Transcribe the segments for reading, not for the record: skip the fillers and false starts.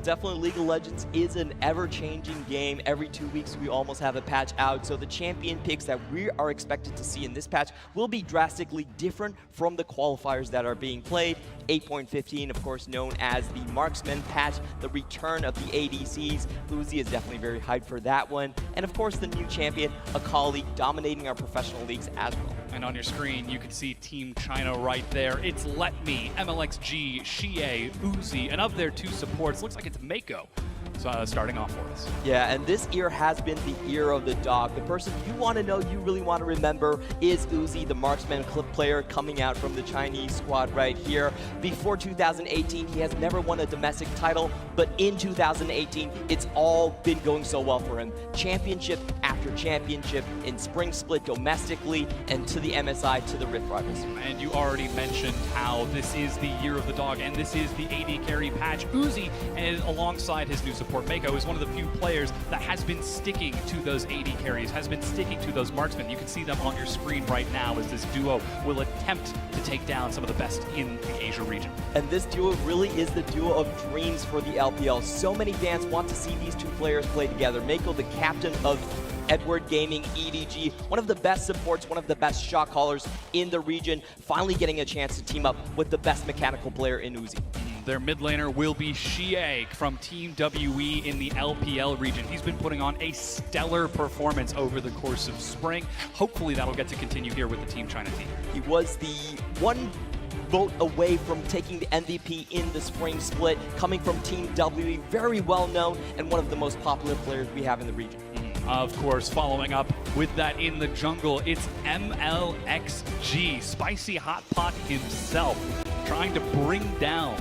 definitely League of Legends is an ever-changing game. Every 2 weeks, we almost have a patch out. So the champion picks that we are expected to see in this patch will be drastically different from the qualifiers that are being played. 8.15, of course, known as the Marksman patch, the return of the ADCs. Uzi is definitely very hyped for that one. And of course, the new champion, Akali, dominating our professional leagues as well. And on your screen, you can see Team China right there. It's Let Me, MLXG, Xie, Uzi, and of their two supports, looks like it's Mako. So, starting off for us. Yeah, and this year has been the year of the dog. The person you want to know, you really want to remember, is Uzi, the marksman clip player coming out from the Chinese squad right here. Before 2018, he has never won a domestic title, but in 2018, it's all been going so well for him. Championship after championship in Spring Split domestically and to the MSI, to the Rift Rivals. And you already mentioned how this is the year of the dog, and this is the AD carry patch. Uzi, and alongside his new support, Mako, is one of the few players that has been sticking to those AD carries, has been sticking to those marksmen. You can see them on your screen right now as this duo will attempt to take down some of the best in the Asia region. And this duo really is the duo of dreams for the LPL. So many fans want to see these two players play together. Mako, the captain of Edward Gaming EDG, one of the best supports, one of the best shot callers in the region, finally getting a chance to team up with the best mechanical player in Uzi. Their mid laner will be Xie from Team WE in the LPL region. He's been putting on a stellar performance over the course of spring. Hopefully that'll get to continue here with the Team China team. He was the one vote away from taking the MVP in the Spring Split, coming from Team WE, very well known and one of the most popular players we have in the region. Of course, following up with that in the jungle, it's MLXG, Spicy Hot Pot himself, trying to bring down.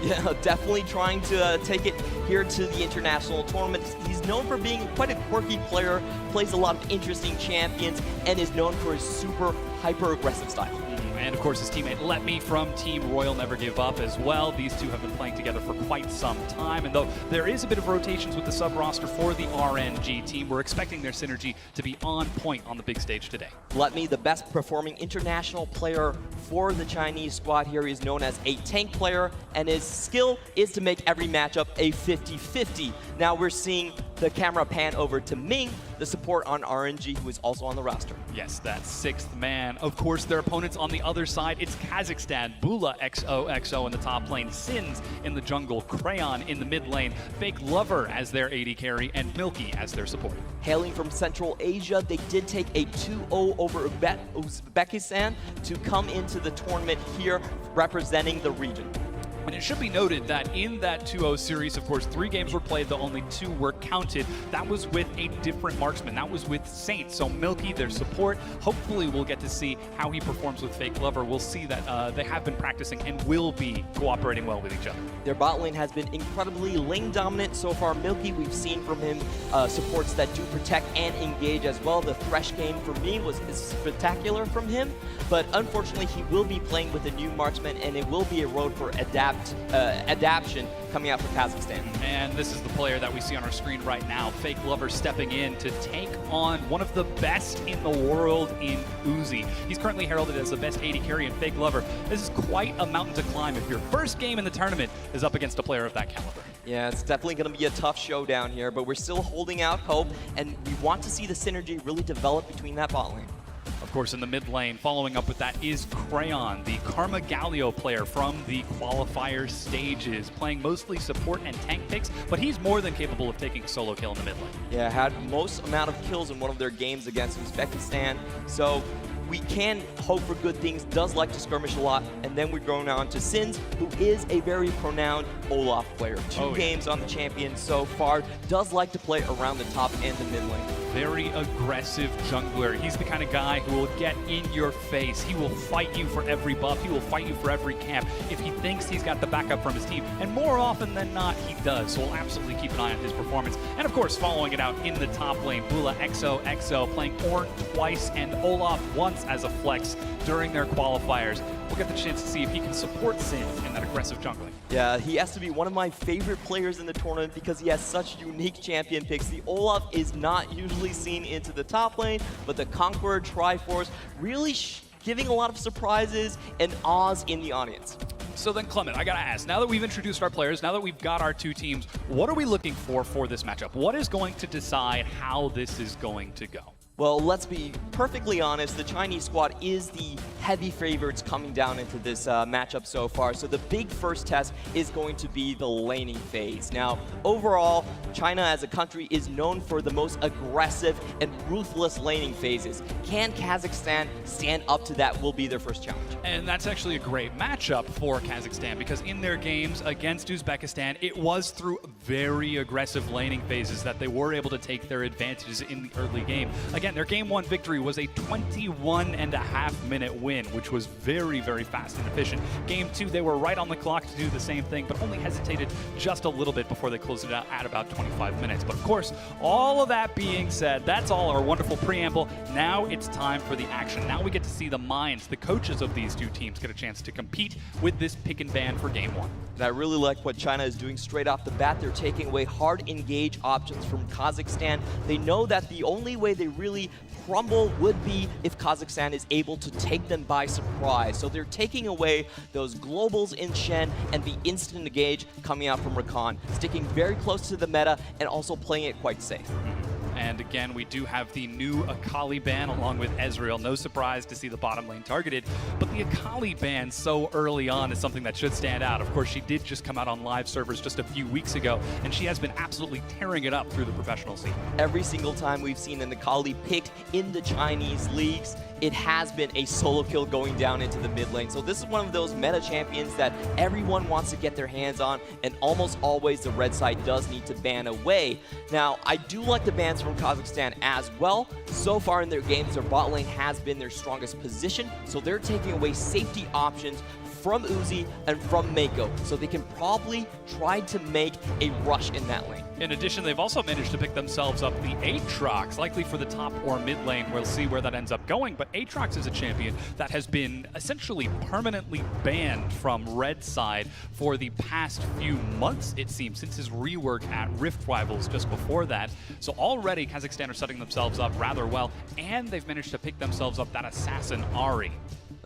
Yeah, definitely trying to take it here to the international tournament. He's known for being quite a quirky player, plays a lot of interesting champions, and is known for his super hyper-aggressive style. And of course, his teammate Let Me from Team Royal Never Give Up as well. These two have been playing together for quite some time. And though there is a bit of rotations with the sub-roster for the RNG team, we're expecting their synergy to be on point on the big stage today. Let Me, the best performing international player for the Chinese squad here. He's known as a tank player, and his skill is to make every matchup a 50-50. Now we're seeing the camera pan over to Ming, the support on RNG, who is also on the roster. Yes, that sixth man. Of course, their opponents on the other side, it's Kazakhstan, Bula XOXO in the top lane, Sins in the jungle, Crayon in the mid lane, Fake Lover as their AD carry, and Milky as their support. Hailing from Central Asia, they did take a 2-0 over Uzbekistan to come into the tournament here representing the region. And it should be noted that in that 2-0 series, of course, 3 games were played, though only 2 were counted. That was with a different marksman. That was with Saint. So Milky, their support, hopefully we'll get to see how he performs with Fake Lover. We'll see that they have been practicing and will be cooperating well with each other. Their bot lane has been incredibly lane dominant so far. Milky, we've seen from him supports that do protect and engage as well. The Thresh game for me was spectacular from him, but unfortunately he will be playing with a new marksman, and it will be a road for adaptation coming out for Kazakhstan. And this is the player that we see on our screen right now, Fake Lover stepping in to take on one of the best in the world in Uzi. He's currently heralded as the best AD carry in Fake Lover. This is quite a mountain to climb if your first game in the tournament is up against a player of that caliber. Yeah, it's definitely going to be a tough showdown here, but we're still holding out hope, and we want to see the synergy really develop between that bot lane. Of course, in the mid lane, following up with that is Crayon, the Karma Galio player from the qualifier stages, playing mostly support and tank picks, but he's more than capable of taking a solo kill in the mid lane. Yeah, had most amount of kills in one of their games against Uzbekistan, so we can hope for good things, does like to skirmish a lot, and then we're going on to Sins, who is a very pronounced Olaf player. 2 games on the champion so far, does like to play around the top and the mid lane. Very aggressive jungler. He's the kind of guy who will get in your face. He will fight you for every buff. He will fight you for every camp if he thinks he's got the backup from his team. And more often than not, he does. So we'll absolutely keep an eye on his performance. And of course, following it out in the top lane, Bula XOXO playing Ornn twice and Olaf once as a flex during their qualifiers. We'll get the chance to see if he can support Sins in that aggressive jungling. Yeah, he has to be one of my favorite players in the tournament because he has such unique champion picks. The Olaf is not usually seen into the top lane, but the Conqueror Triforce really giving a lot of surprises and awes in the audience. So then, Clement, I gotta ask, now that we've introduced our players, now that we've got our two teams, what are we looking for this matchup? What is going to decide how this is going to go? Well, let's be perfectly honest, the Chinese squad is the heavy favorites coming down into this matchup so far. So the big first test is going to be the laning phase. Now, overall, China as a country is known for the most aggressive and ruthless laning phases. Can Kazakhstan stand up to that will be their first challenge. And that's actually a great matchup for Kazakhstan, because in their games against Uzbekistan, it was through very aggressive laning phases that they were able to take their advantages in the early game. Again, their Game 1 victory was a 21.5-minute win, which was very, very fast and efficient. Game 2, they were right on the clock to do the same thing, but only hesitated just a little bit before they closed it out at about 25 minutes. But of course, all of that being said, that's all our wonderful preamble. Now it's time for the action. Now we get to see the minds, the coaches of these two teams get a chance to compete with this pick and ban for Game 1. And I really like what China is doing straight off the bat. They're taking away hard engage options from Kazakhstan. They know that the only way they really crumble would be if Kazakhstan is able to take them by surprise. So they're taking away those globals in Shen and the instant engage coming out from Rakan, sticking very close to the meta and also playing it quite safe. And again, we do have the new Akali ban along with Ezreal. No surprise to see the bottom lane targeted, but the Akali ban so early on is something that should stand out. Of course, she did just come out on live servers just a few weeks ago, and she has been absolutely tearing it up through the professional scene. Every single time we've seen an Akali picked in the Chinese leagues, it has been a solo kill going down into the mid lane. So this is one of those meta champions that everyone wants to get their hands on, and almost always the red side does need to ban away. Now, I do like the bans from Kazakhstan as well. So far in their games, their bot lane has been their strongest position, so they're taking away safety options from Uzi and from Mako, so they can probably try to make a rush in that lane. In addition, they've also managed to pick themselves up the Aatrox, likely for the top or mid lane. We'll see where that ends up going, but Aatrox is a champion that has been essentially permanently banned from red side for the past few months, it seems, since his rework at Rift Rivals just before that. So already Kazakhstan are setting themselves up rather well, and they've managed to pick themselves up that assassin Ahri.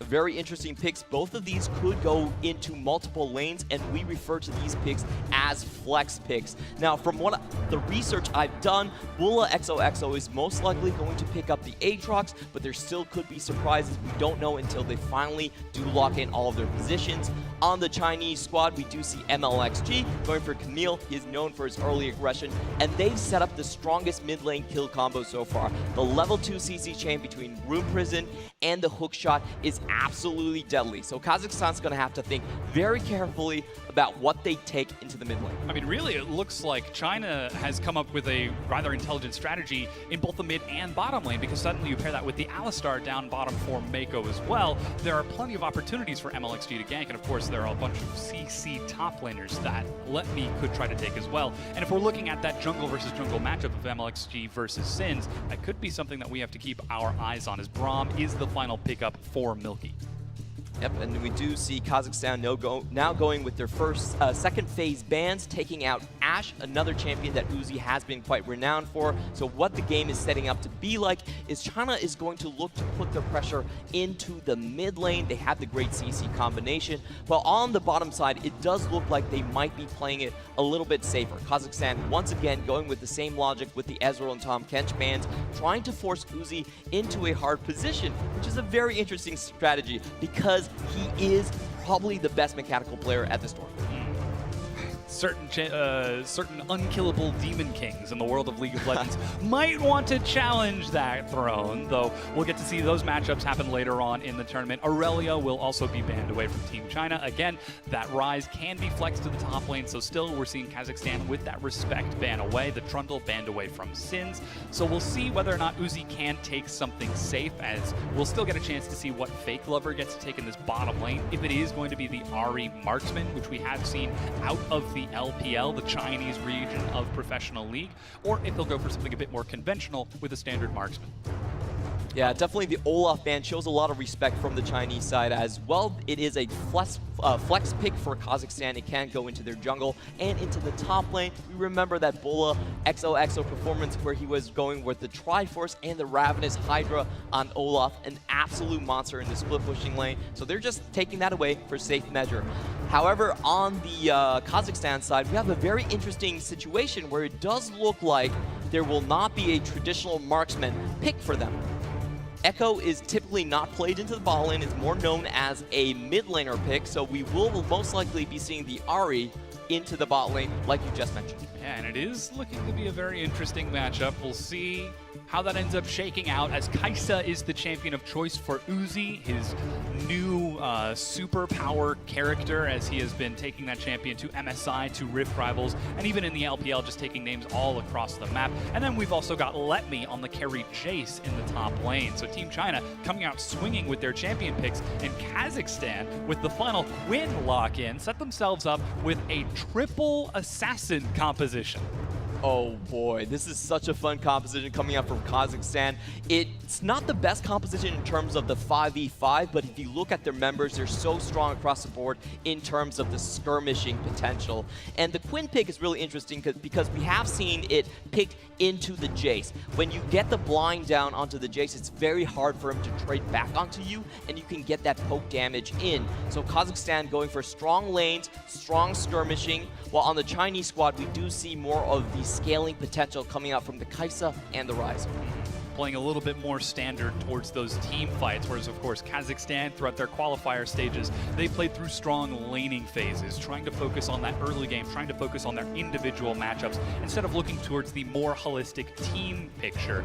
Very interesting picks. Both of these could go into multiple lanes, and we refer to these picks as flex picks. Now, from what the research I've done, Bula XOXO is most likely going to pick up the Aatrox, but there still could be surprises. We don't know until they finally do lock in all of their positions. On the Chinese squad, we do see MLXG going for Camille. He is known for his early aggression, and they've set up the strongest mid lane kill combo so far. The level 2 CC chain between Room Prison and the hook shot is absolutely deadly. So Kazakhstan's going to have to think very carefully about what they take into the mid lane. I mean, really, it looks like China has come up with a rather intelligent strategy in both the mid and bottom lane, because suddenly you pair that with the Alistar down bottom for Mako as well. There are plenty of opportunities for MLXG to gank, and of course, there are a bunch of CC top laners that Let Me could try to take as well. And if we're looking at that jungle versus jungle matchup of MLXG versus Sins, that could be something that we have to keep our eyes on, as Braum is the final pickup for Milky. Yep, and we do see Kazakhstan now going with their second phase bans, taking out Ashe, another champion that Uzi has been quite renowned for. So what the game is setting up to be like is China is going to look to put their pressure into the mid lane. They have the great CC combination. While on the bottom side, it does look like they might be playing it a little bit safer. Kazakhstan, once again, going with the same logic with the Ezreal and Tahm Kench bans, trying to force Uzi into a hard position, which is a very interesting strategy because he is probably the best mechanical player at this tournament. Certain unkillable demon kings in the world of League of Legends might want to challenge that throne, though we'll get to see those matchups happen later on in the tournament. Aurelia will also be banned away from Team China. Again, that Rise can be flexed to the top lane, so still we're seeing Kazakhstan with that Respect ban away, the Trundle banned away from Sins. So we'll see whether or not Uzi can take something safe, as we'll still get a chance to see what Fake Lover gets to take in this bottom lane. If it is going to be the Ahri Marksman, which we have seen out of the LPL, the Chinese region of Professional League, or if he'll go for something a bit more conventional with a standard marksman. Yeah, definitely the Olaf ban shows a lot of respect from the Chinese side as well. It is a flex pick for Kazakhstan. It can go into their jungle and into the top lane. We remember that Bola XOXO performance where he was going with the Triforce and the Ravenous Hydra on Olaf, an absolute monster in the split pushing lane. So they're just taking that away for safe measure. However, on the Kazakhstan side, we have a very interesting situation where it does look like there will not be a traditional marksman pick for them. Echo is typically not played into the bot lane. It's more known as a mid laner pick, so we will most likely be seeing the Ahri into the bot lane, like you just mentioned. Yeah, and it is looking to be a very interesting matchup. We'll see how that ends up shaking out, as Kai'Sa is the champion of choice for Uzi, his new superpower character, as he has been taking that champion to MSI, to Rift Rivals, and even in the LPL, just taking names all across the map. And then we've also got Let Me on the carry Jace in the top lane. So Team China coming out swinging with their champion picks, and Kazakhstan, with the final Quinn lock-in, set themselves up with a triple assassin composition. Oh boy, this is such a fun composition coming up from Kazakhstan. It's not the best composition in terms of the 5v5, but if you look at their members, they're so strong across the board in terms of the skirmishing potential. And the Quinn pick is really interesting because we have seen it picked into the Jace. When you get the blind down onto the Jace, it's very hard for him to trade back onto you, and you can get that poke damage in. So Kazakhstan going for strong lanes, strong skirmishing, while on the Chinese squad, we do see more of the scaling potential coming out from the Kai'Sa and the Ryze. Playing a little bit more standard towards those team fights, whereas of course Kazakhstan throughout their qualifier stages, they played through strong laning phases, trying to focus on that early game, trying to focus on their individual matchups instead of looking towards the more holistic team picture.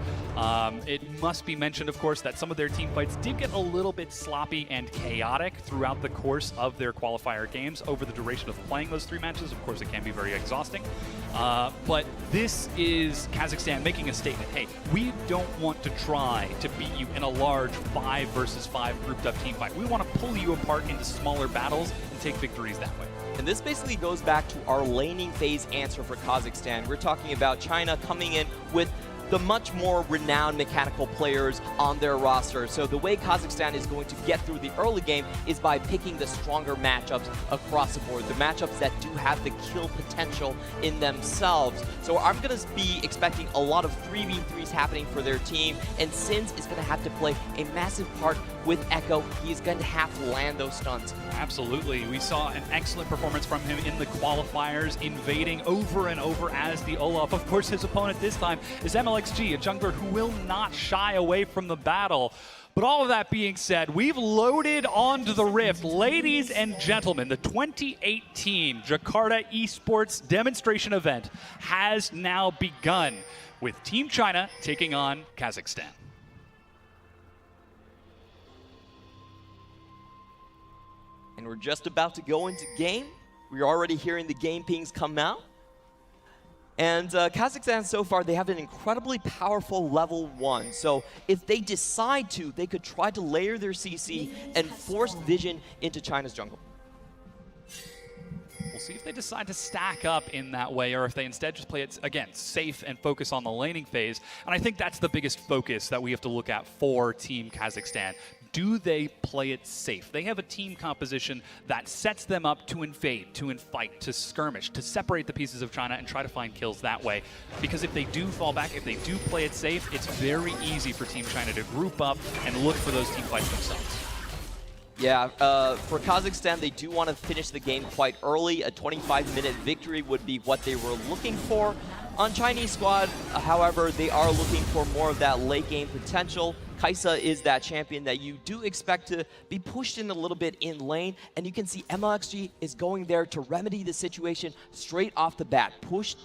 It must be mentioned, of course, that some of their team fights did get a little bit sloppy and chaotic throughout the course of their qualifier games over the duration of playing those 3 matches. Of course, it can be very exhausting. But this is Kazakhstan making a statement. Hey, we don't want to try to beat you in a large 5 versus 5 grouped up team fight. We want to pull you apart into smaller battles and take victories that way. And this basically goes back to our laning phase answer for Kazakhstan. We're talking about China coming in with the much more renowned mechanical players on their roster. So the way Kazakhstan is going to get through the early game is by picking the stronger matchups across the board, the matchups that do have the kill potential in themselves. So I'm going to be expecting a lot of 3v3s happening for their team, and Sins is going to have to play a massive part with Echo. He's going to have to land those stuns. Absolutely. We saw an excellent performance from him in the qualifiers, invading over and over as the Olaf. Of course, his opponent this time is MLXG, a jungler who will not shy away from the battle. But all of that being said, we've loaded onto the Rift. Ladies and gentlemen, the 2018 Jakarta Esports demonstration event has now begun, with Team China taking on Kazakhstan. And we're just about to go into game. We're already hearing the game pings come out. And Kazakhstan so far, they have an incredibly powerful level 1. So if they decide to, they could try to layer their CC and force Vision into China's jungle. We'll see if they decide to stack up in that way, or if they instead just play it, again, safe and focus on the laning phase. And I think that's the biggest focus that we have to look at for Team Kazakhstan. Do they play it safe? They have a team composition that sets them up to invade, to infight, to skirmish, to separate the pieces of China and try to find kills that way. Because if they do fall back, if they do play it safe, it's very easy for Team China to group up and look for those team fights themselves. Yeah, for Kazakhstan, they do want to finish the game quite early. A 25-minute victory would be what they were looking for. On Chinese squad, however, they are looking for more of that late game potential. Kai'Sa is that champion that you do expect to be pushed in a little bit in lane, and you can see MLXG is going there to remedy the situation straight off the bat,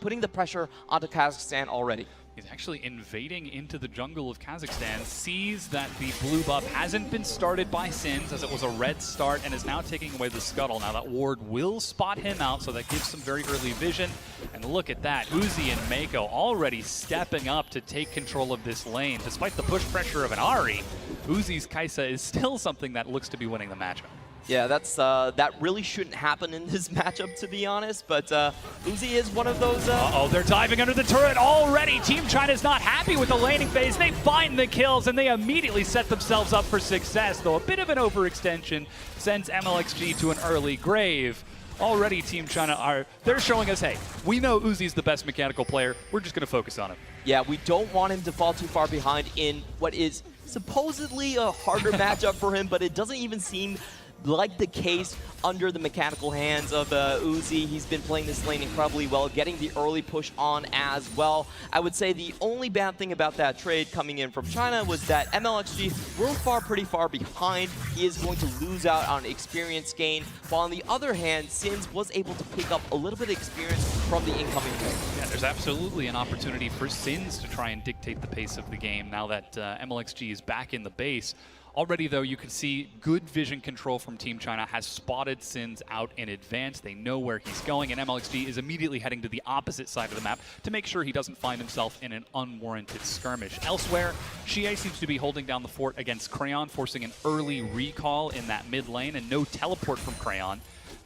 putting the pressure onto Kazakhstan already. He's actually invading into the jungle of Kazakhstan, sees that the blue buff hasn't been started by Sins, as it was a red start, and is now taking away the scuttle. Now that ward will spot him out, so that gives some very early vision. And look at that, Uzi and Mako already stepping up to take control of this lane. Despite the push pressure of an Ahri, Uzi's Kai'Sa is still something that looks to be winning the matchup. Yeah, that really shouldn't happen in this matchup, to be honest, but Uzi is one of those... Uh-oh, they're diving under the turret already. Team China's not happy with the laning phase. They find the kills, and they immediately set themselves up for success, though a bit of an overextension sends MLXG to an early grave. Already Team China they're showing us, hey, we know Uzi's the best mechanical player. We're just going to focus on him. Yeah, we don't want him to fall too far behind in what is supposedly a harder matchup for him, but it doesn't even seem like the case under the mechanical hands of Uzi. He's been playing this lane incredibly well, getting the early push on as well. I would say the only bad thing about that trade coming in from China was that MLXG were pretty far behind. He is going to lose out on experience gain, while on the other hand, Sins was able to pick up a little bit of experience from the incoming trade. Yeah, there's absolutely an opportunity for Sins to try and dictate the pace of the game now that MLXG is back in the base. Already, though, you can see good vision control from Team China has spotted Sins out in advance. They know where he's going, and MLXG is immediately heading to the opposite side of the map to make sure he doesn't find himself in an unwarranted skirmish. Elsewhere, Xie seems to be holding down the fort against Crayon, forcing an early recall in that mid lane, and no teleport from Crayon.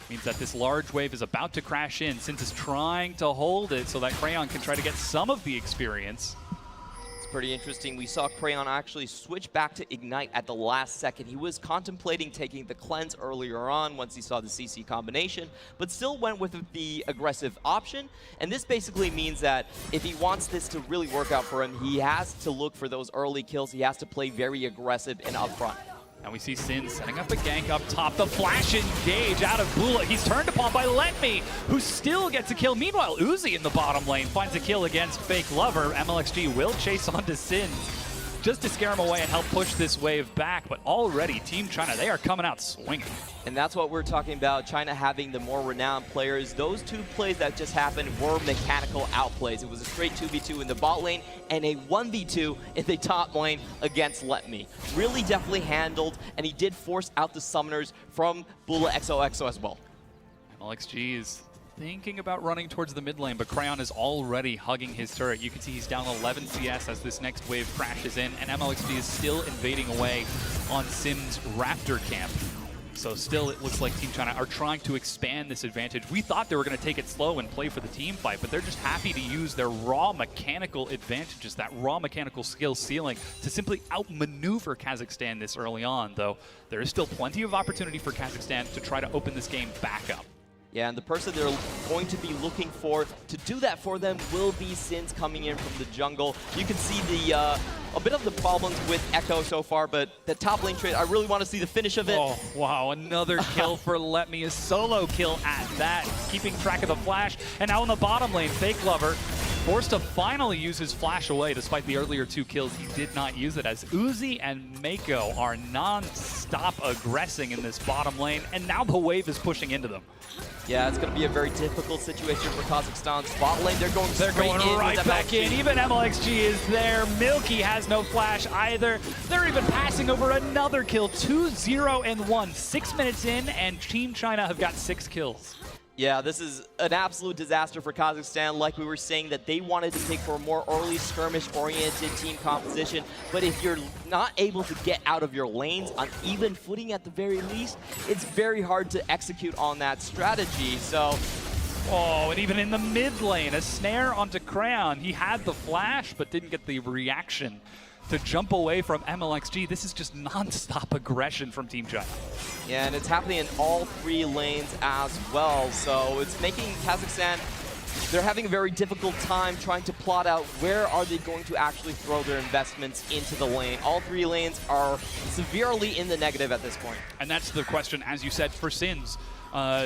Means that this large wave is about to crash in. Sins is trying to hold it so that Crayon can try to get some of the experience. Pretty interesting. We saw Crayon actually switch back to Ignite at the last second. He was contemplating taking the cleanse earlier on once he saw the CC combination, but still went with the aggressive option. And this basically means that if he wants this to really work out for him, he has to look for those early kills. He has to play very aggressive and upfront. And we see Sin setting up a gank up top. The flash engage out of Bula. He's turned upon by Letme, who still gets a kill. Meanwhile, Uzi in the bottom lane finds a kill against Fake Lover. MLXG will chase onto Sin just to scare him away and help push this wave back. But already, Team China, they are coming out swinging. And that's what we're talking about, China having the more renowned players. Those two plays that just happened were mechanical outplays. It was a straight 2v2 in the bot lane and a 1v2 in the top lane against Letme. Really definitely handled, and he did force out the summoners from Bula XOXO as well. MLXG is thinking about running towards the mid lane, but Crayon is already hugging his turret. You can see he's down 11 CS as this next wave crashes in, and MLXG is still invading away on Sin's Raptor camp. So still, it looks like Team China are trying to expand this advantage. We thought they were going to take it slow and play for the team fight, but they're just happy to use their raw mechanical advantages, that raw mechanical skill ceiling, to simply outmaneuver Kazakhstan this early on, though there is still plenty of opportunity for Kazakhstan to try to open this game back up. Yeah, and the person they're going to be looking for to do that for them will be Sins coming in from the jungle. You can see the a bit of the problems with Echo so far, but the top lane trade, I really want to see the finish of it. Oh, wow, another kill for Letme, a solo kill at that, keeping track of the flash. And now in the bottom lane, Fake Lover forced to finally use his flash away. Despite the earlier 2 kills, he did not use it, as Uzi and Mako are non-stop aggressing in this bottom lane, and now the wave is pushing into them. Yeah, it's going to be a very difficult situation for Kazakhstan's bot lane. They're going right back in. Even MLXG is there. Milky has no flash either. They're even passing over another kill. 2-0-1. 6 minutes in, and Team China have got 6 kills. Yeah, this is an absolute disaster for Kazakhstan. Like we were saying, that they wanted to pick for a more early skirmish-oriented team composition. But if you're not able to get out of your lanes on even footing at the very least, it's very hard to execute on that strategy. So, oh, and even in the mid lane, a snare onto Crayon. He had the flash, but didn't get the reaction to jump away from MLXG. This is just non-stop aggression from Team China. Yeah, and it's happening in all 3 lanes as well. So it's making Kazakhstan, they're having a very difficult time trying to plot out where are they going to actually throw their investments into the lane. All 3 lanes are severely in the negative at this point. And that's the question, as you said, for Sins.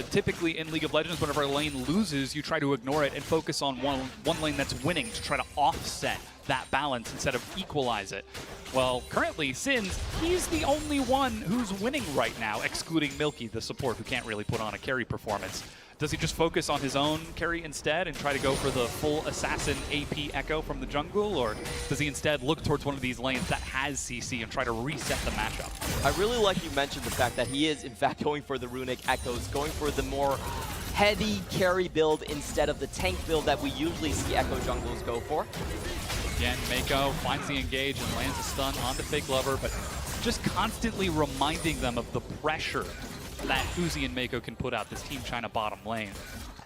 Typically in League of Legends, whenever a lane loses, you try to ignore it and focus on one lane that's winning to try to offset that balance instead of equalize it. Well, currently, Sins, he's the only one who's winning right now, excluding Milky, the support, who can't really put on a carry performance. Does he just focus on his own carry instead and try to go for the full assassin AP Echo from the jungle, or does he instead look towards one of these lanes that has CC and try to reset the matchup? I really like you mentioned the fact that he is, in fact, going for the runic Echoes, going for the more heavy carry build instead of the tank build that we usually see Echo jungles go for. Again, Mako finds the engage and lands a stun onto Fake Lover, but just constantly reminding them of the pressure that Uzi and Mako can put out this Team China bottom lane.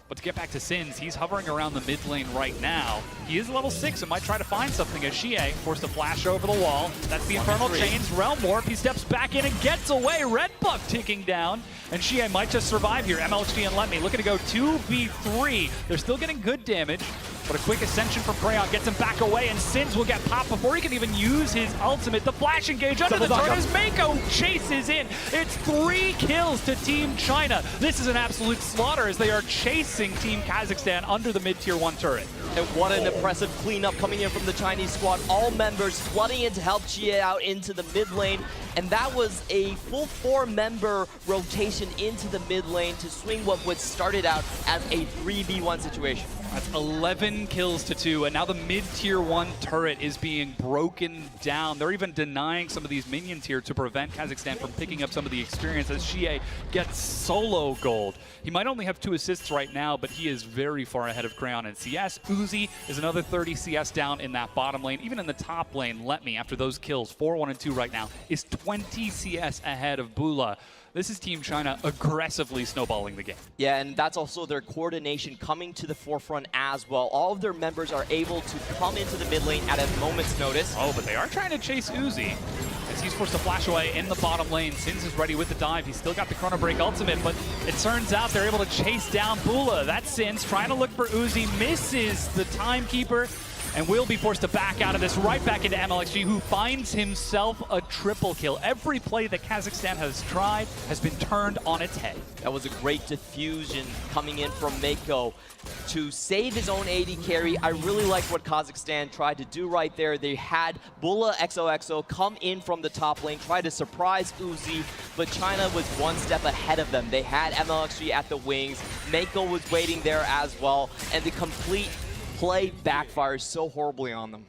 But to get back to Sins, he's hovering around the mid lane right now. He is level 6 and might try to find something as Xie forced to flash over the wall. That's the Infernal Chains. Realm Warp, he steps back in and gets away. Red buff ticking down. And Xie might just survive here. MLHD and Let Me looking to go 2v3. They're still getting good damage. But a quick ascension from Crayon gets him back away, and Sins will get popped before he can even use his ultimate. The flash engage under the turret as Mako chases in. It's 3 kills to Team China. This is an absolute slaughter as they are chasing Team Kazakhstan under the mid-tier 1 turret. And what an impressive cleanup coming in from the Chinese squad. All members flooding in to help Xie out into the mid lane. And that was a full 4-member rotation into the mid lane to swing what was started out as a 3v1 situation. That's 11 kills to 2, and now the mid-tier 1 turret is being broken down. They're even denying some of these minions here to prevent Kazakhstan from picking up some of the experience as Xie gets solo gold. He might only have 2 assists right now, but he is very far ahead of Crayon in CS. Uzi is another 30 CS down in that bottom lane. Even in the top lane, Let Me, after those kills, 4, 1, and 2 right now, is 20 CS ahead of Bula. This is Team China aggressively snowballing the game. Yeah, and that's also their coordination coming to the forefront as well. All of their members are able to come into the mid lane at a moment's notice. Oh, but they are trying to chase Uzi as he's forced to flash away in the bottom lane. Sins is ready with the dive. He's still got the Chrono Break ultimate, but it turns out they're able to chase down Bula. That's Sins trying to look for Uzi, misses the Timekeeper, and will be forced to back out of this, right back into MLXG, who finds himself a triple kill. Every play that Kazakhstan has tried has been turned on its head. That was a great diffusion coming in from Mako to save his own AD carry. I really liked what Kazakhstan tried to do right there. They had Bula XOXO come in from the top lane, try to surprise Uzi, but China was one step ahead of them. They had MLXG at the wings. Mako was waiting there as well, and the complete play backfires so horribly on them.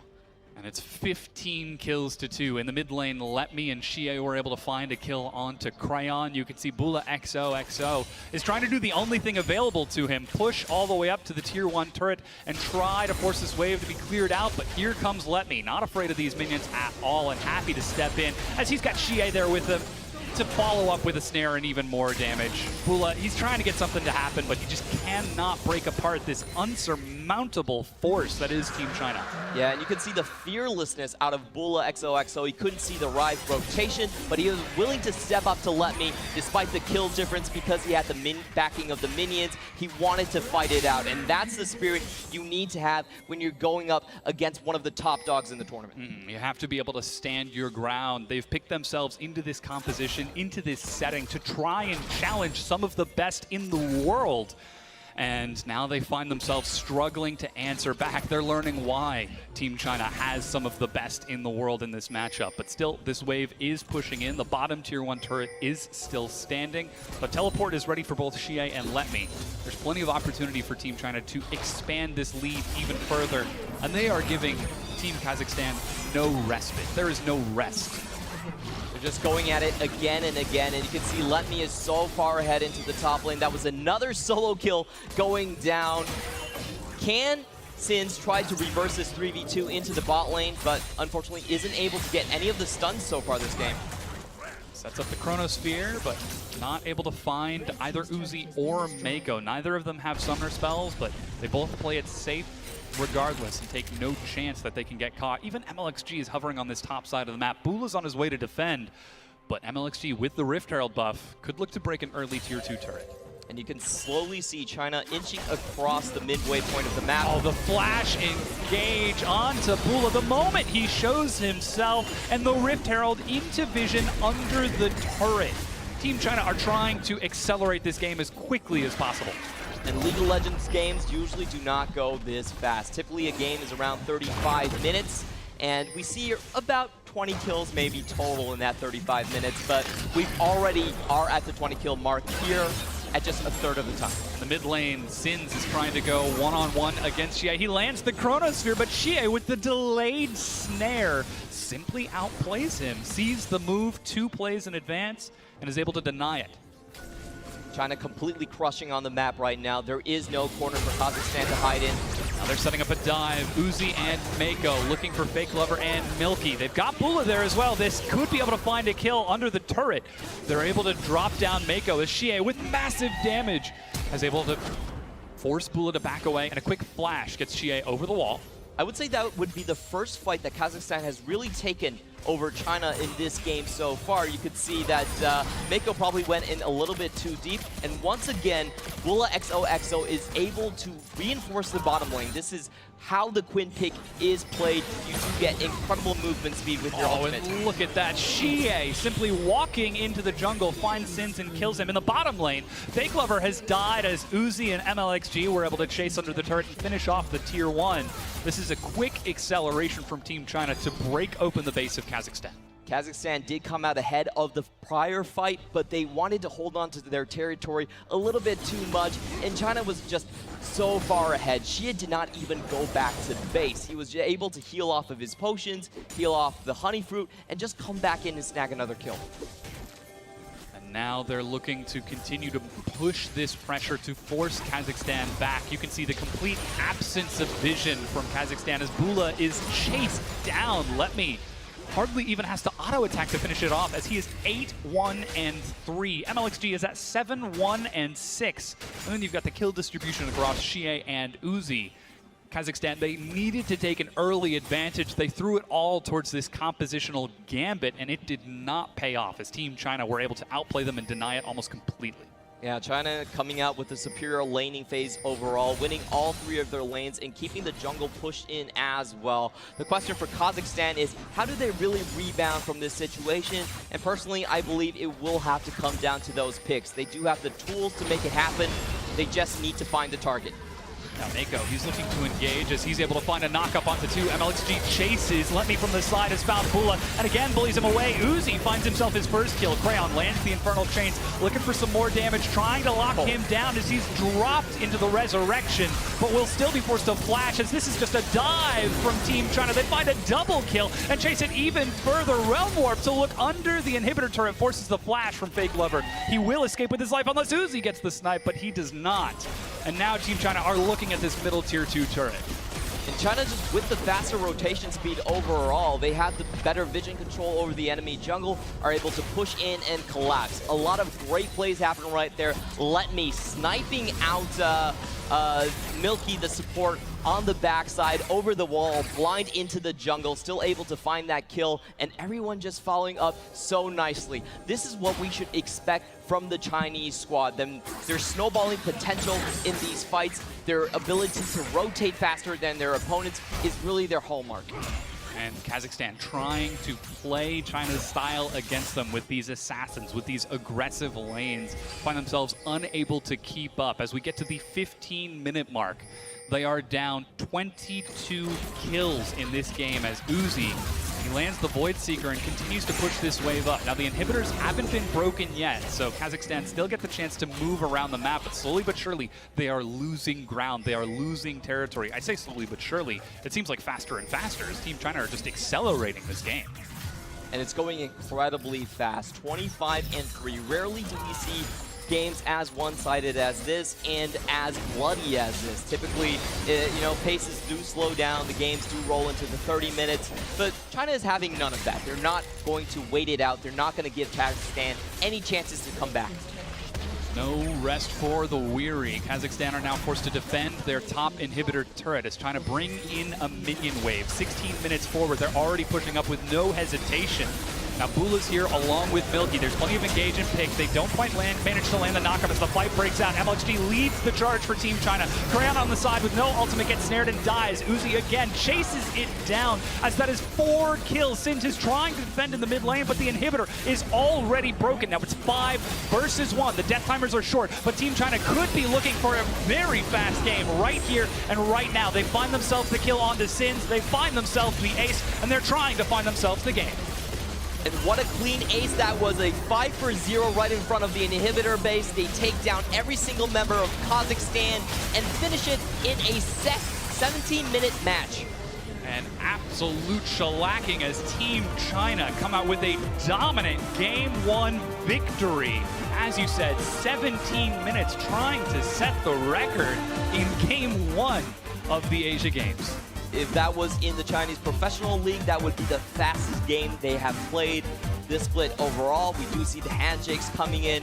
And it's 15 kills to 2. In the mid lane, Let Me and Xie were able to find a kill onto Crayon. You can see Bula XOXO is trying to do the only thing available to him, push all the way up to the tier 1 turret and try to force this wave to be cleared out. But here comes Let Me, not afraid of these minions at all and happy to step in as he's got Xie there with him to follow up with a snare and even more damage. Bula, he's trying to get something to happen, but he just cannot break apart this unsurmountable force that is Team China. Yeah, and you can see the fearlessness out of Bula XOXO. He couldn't see the Rive rotation, but he was willing to step up to Let Me, despite the kill difference because he had the backing of the minions. He wanted to fight it out, and that's the spirit you need to have when you're going up against one of the top dogs in the tournament. You have to be able to stand your ground. They've picked themselves into this composition, into this setting to try and challenge some of the best in the world. And now they find themselves struggling to answer back. They're learning why Team China has some of the best in the world in this matchup. But still, this wave is pushing in. The bottom tier 1 turret is still standing. But Teleport is ready for both Xie and Let Me. There's plenty of opportunity for Team China to expand this lead even further. And they are giving Team Kazakhstan no respite. There is no rest. Just going at it again and again, and you can see Let Me is so far ahead into the top lane. That was another solo kill going down. Can Sins tried to reverse this 3v2 into the bot lane, but unfortunately isn't able to get any of the stuns so far this game. Sets up the Chronosphere, but not able to find either Uzi or Mako. Neither of them have summoner spells, but they both play it safe regardless and take no chance that they can get caught. Even MLXG is hovering on this top side of the map. Bula's on his way to defend, but MLXG with the Rift Herald buff could look to break an early tier 2 turret. And you can slowly see China inching across the midway point of the map. Oh, the flash engage onto Bula the moment he shows himself, and the Rift Herald into vision under the turret. Team China are trying to accelerate this game as quickly as possible. And League of Legends games usually do not go this fast. Typically a game is around 35 minutes, and we see about 20 kills maybe total in that 35 minutes, but we already are at the 20 kill mark here at just a third of the time. In the mid lane, Sins is trying to go one-on-one against Xie. He lands the Chronosphere, but Xie with the delayed snare simply outplays him, sees the move 2 plays in advance, and is able to deny it. China completely crushing on the map right now. There is no corner for Kazakhstan to hide in. Now they're setting up a dive. Uzi and Mako looking for Fake Lover and Milky. They've got Bula there as well. This could be able to find a kill under the turret. They're able to drop down Mako as Xie with massive damage is able to force Bula to back away, and a quick flash gets Xie over the wall. I would say that would be the first fight that Kazakhstan has really taken over China in this game so far. You could see that Mako probably went in a little bit too deep, and once again, Bula XOXO is able to reinforce the bottom lane. This is how the Quinn pick is played. You do get incredible movement speed with your ultimate. And look at that. Xie simply walking into the jungle, finds Sins and kills him. In the bottom lane, Fake Lover has died as Uzi and MLXG were able to chase under the turret and finish off the tier 1. This is a quick acceleration from Team China to break open the base of Kazakhstan. Kazakhstan did come out ahead of the prior fight, but they wanted to hold on to their territory a little bit too much, and China was just so far ahead. Xie did not even go back to base. He was able to heal off of his potions, heal off the honey fruit, and just come back in and snag another kill. And now they're looking to continue to push this pressure to force Kazakhstan back. You can see the complete absence of vision from Kazakhstan as Bula is chased down. Let me hardly even has to auto-attack to finish it off as he is 8-1-3. MLXG is at 7-1-6. And then you've got the kill distribution across Xie and Uzi. Kazakhstan, they needed to take an early advantage. They threw it all towards this compositional gambit, and it did not pay off as Team China were able to outplay them and deny it almost completely. Yeah, China coming out with a superior laning phase overall, winning all 3 of their lanes and keeping the jungle pushed in as well. The question for Kazakhstan is, how do they really rebound from this situation? And personally, I believe it will have to come down to those picks. They do have the tools to make it happen. They just need to find the target. Now Mako, he's looking to engage as he's able to find a knock-up onto 2. MLXG chases. Let Me from the side has found Bula, and again bullies him away. Uzi finds himself his first kill. Crayon lands the Infernal Chains, looking for some more damage, trying to lock him down as he's dropped into the Resurrection, but will still be forced to flash as this is just a dive from Team China. They find a double kill and chase it even further. Realm Warp to look under the inhibitor turret, forces the flash from Fake Lover. He will escape with his life unless Uzi gets the snipe, but he does not. And now Team China are looking at this middle tier 2 turret. And China, just with the faster rotation speed overall, they have the better vision control over the enemy jungle, are able to push in and collapse. A lot of great plays happen right there. Let Me sniping out Milky, the support, on the backside, over the wall, blind into the jungle, still able to find that kill, and everyone just following up so nicely. This is what we should expect from the Chinese squad. Their snowballing potential in these fights, their ability to rotate faster than their opponents is really their hallmark. And Kazakhstan trying to play China's style against them with these assassins, with these aggressive lanes, find themselves unable to keep up. As we get to the 15-minute mark, they are down 22 kills in this game as Uzi, he lands the Void Seeker and continues to push this wave up. Now the inhibitors haven't been broken yet, so Kazakhstan still get the chance to move around the map, but slowly but surely they are losing ground, they are losing territory. I say slowly but surely, it seems like faster and faster as Team China are just accelerating this game. And it's going incredibly fast, 25-3. Rarely do we see games as one-sided as this and as bloody as this. Typically, you know, paces do slow down, the games do roll into the 30 minutes, but China is having none of that. They're not going to wait it out. They're not going to give Kazakhstan any chances to come back. No rest for the weary. Kazakhstan are now forced to defend their top inhibitor turret as China bring in a minion wave. 16 minutes forward, they're already pushing up with no hesitation. Now Bula's here along with Milky. There's plenty of engage and pick. They don't quite manage to land the knockup as the fight breaks out. MLXG leads the charge for Team China. Crayon on the side with no ultimate gets snared and dies. Uzi again chases it down as that is 4 kills. Sins is trying to defend in the mid lane, but the inhibitor is already broken. Now it's 5 versus 1. The death timers are short, but Team China could be looking for a very fast game right here and right now. They find themselves the kill onto Sins. They find themselves the ace, and they're trying to find themselves the game. And what a clean ace that was, a 5-for-0 right in front of the inhibitor base. They take down every single member of Kazakhstan and finish it in a 17-minute match. An absolute shellacking as Team China come out with a dominant Game 1 victory. As you said, 17 minutes trying to set the record in Game 1. of the Asia Games. If that was in the Chinese Professional League, that would be the fastest game they have played this split overall. We do see the handshakes coming in.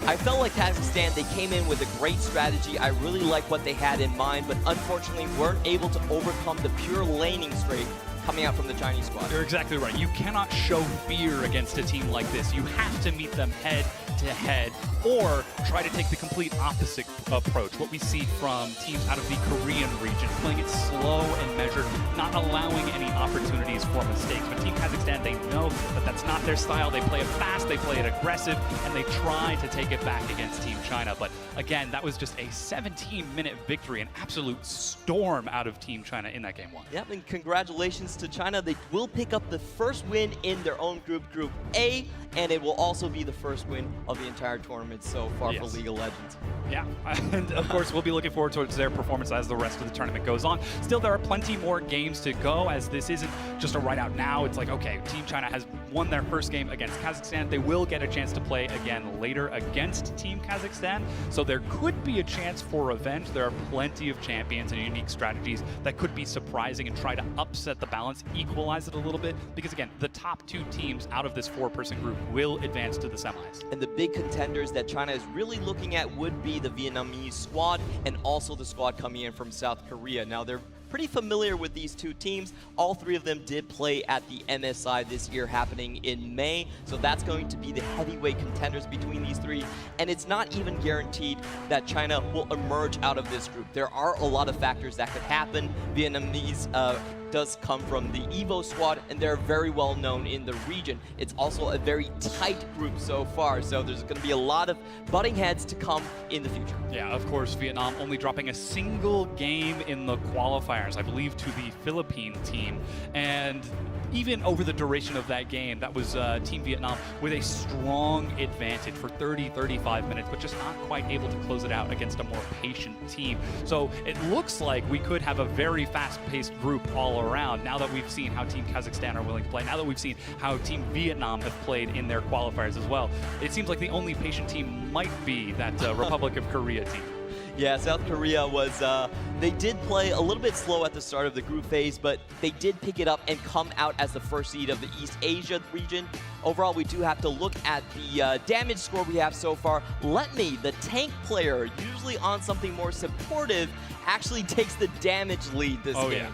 I felt like Kazakhstan, they came in with a great strategy. I really like what they had in mind, but unfortunately weren't able to overcome the pure laning streak coming out from the Chinese squad. You're exactly right. You cannot show fear against a team like this. You have to meet them head to head, or try to take the complete opposite approach. What we see from teams out of the Korean region, playing it slow and measured, not allowing any opportunities for mistakes. But Team Kazakhstan, they know that that's not their style. They play it fast, they play it aggressive, and they try to take it back against Team China. But again, that was just a 17-minute victory, an absolute storm out of Team China in that game one. Yep, and congratulations to China. They will pick up the first win in their own group, Group A, and it will also be the first win of the entire tournament so far for League of Legends. Yeah, and of course we'll be looking forward towards their performance as the rest of the tournament goes on. Still, there are plenty more games to go, as this isn't just a right out now. It's like, okay, Team China has won their first game against Kazakhstan. They will get a chance to play again later against Team Kazakhstan, so there could be a chance for revenge. There are plenty of champions and unique strategies that could be surprising and try to upset the balance, equalize it a little bit, because again, the top two teams out of this four-person group will advance to the semis. And the big contenders that China is really looking at would be the Vietnamese squad and also the squad coming in from South Korea. Now, they're pretty familiar with these two teams. All three of them did play at the MSI this year, happening in May. So that's going to be the heavyweight contenders between these three. And it's not even guaranteed that China will emerge out of this group. There are a lot of factors that could happen. Vietnamese does come from the EVO squad, and they're very well known in the region. It's also a very tight group so far, so there's going to be a lot of butting heads to come in the future. Yeah, of course, Vietnam only dropping a single game in the qualifiers, I believe, to the Philippine team. And even over the duration of that game, that was Team Vietnam with a strong advantage for 30-35 minutes, but just not quite able to close it out against a more patient team. So it looks like we could have a very fast-paced group all around, now that we've seen how Team Kazakhstan are willing to play, now that we've seen how Team Vietnam have played in their qualifiers as well. It seems like the only patient team might be that Republic of Korea team. Yeah, South Korea was, they did play a little bit slow at the start of the group phase, but they did pick it up and come out as the first seed of the East Asia region. Overall, we do have to look at the damage score we have so far. Let me, the tank player, usually on something more supportive, actually takes the damage lead this game. Yeah.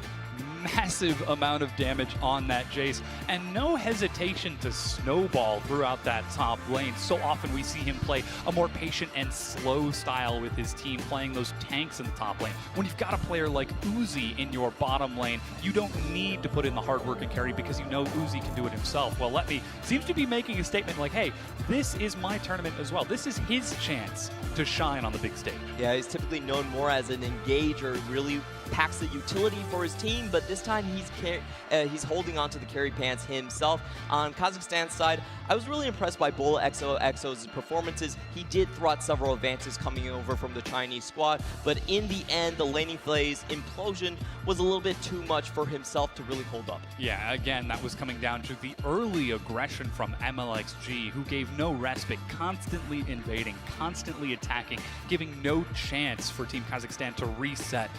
Massive amount of damage on that Jace, and no hesitation to snowball throughout that top lane. So often we see him play a more patient and slow style with his team, playing those tanks in the top lane. When you've got a player like Uzi in your bottom lane, you don't need to put in the hard work and carry, because you know Uzi can do it himself. Well, Let Me seems to be making a statement like, hey, this is my tournament as well. This is his chance to shine on the big stage. Yeah, he's typically known more as an engager, really packs the utility for his team, but this time he's holding on to the carry pants himself. On Kazakhstan's side, I was really impressed by Bola XOXO's performances. He did throw out several advances coming over from the Chinese squad, but in the end, the laning phase implosion was a little bit too much for himself to really hold up. Yeah, again, that was coming down to the early aggression from MLXG, who gave no respite, constantly invading, constantly attacking, giving no chance for Team Kazakhstan to reset.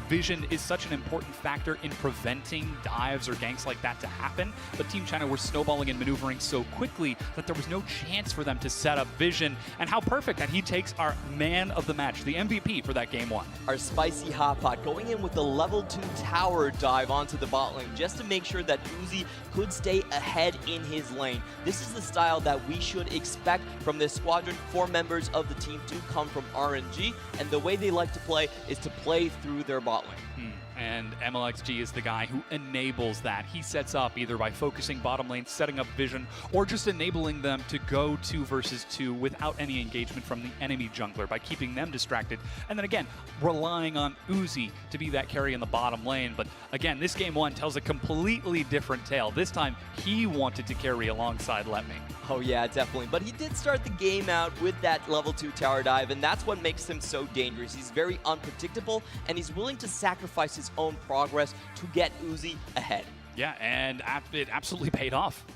Vision is such an important factor in preventing dives or ganks like that to happen, but Team China were snowballing and maneuvering so quickly that there was no chance for them to set up Vision. And how perfect that he takes our man of the match, the MVP for that game one. Our spicy hot pot going in with the level 2 tower dive onto the bot lane just to make sure that Uzi could stay ahead in his lane. This is the style that we should expect from this squadron. 4 members of the team do come from RNG, and the way they like to play is to play through their bot lane. And MLXG is the guy who enables that. He sets up either by focusing bottom lane, setting up Vision, or just enabling them to go 2 versus 2 without any engagement from the enemy jungler by keeping them distracted. And then again, relying on Uzi to be that carry in the bottom lane. But again, this game one tells a completely different tale. This time, he wanted to carry alongside Let Me. Oh yeah, definitely. But he did start the game out with that level 2 tower dive, and that's what makes him so dangerous. He's very unpredictable, and he's willing to sacrifice his own progress to get Uzi ahead. Yeah, and it absolutely paid off.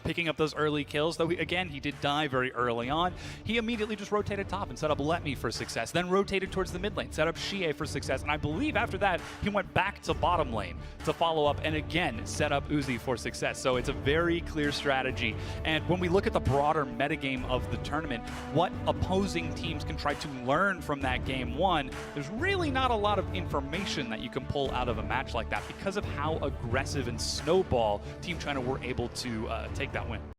Picking up those early kills, though, again, he did die very early on. He immediately just rotated top and set up Let Me for success, then rotated towards the mid lane, set up Xie for success, and I believe after that, he went back to bottom lane to follow up and again set up Uzi for success. So it's a very clear strategy. And when we look at the broader metagame of the tournament, what opposing teams can try to learn from that game one, there's really not a lot of information that you can pull out of a match like that because of how aggressive and snowball Team China were able to take that win.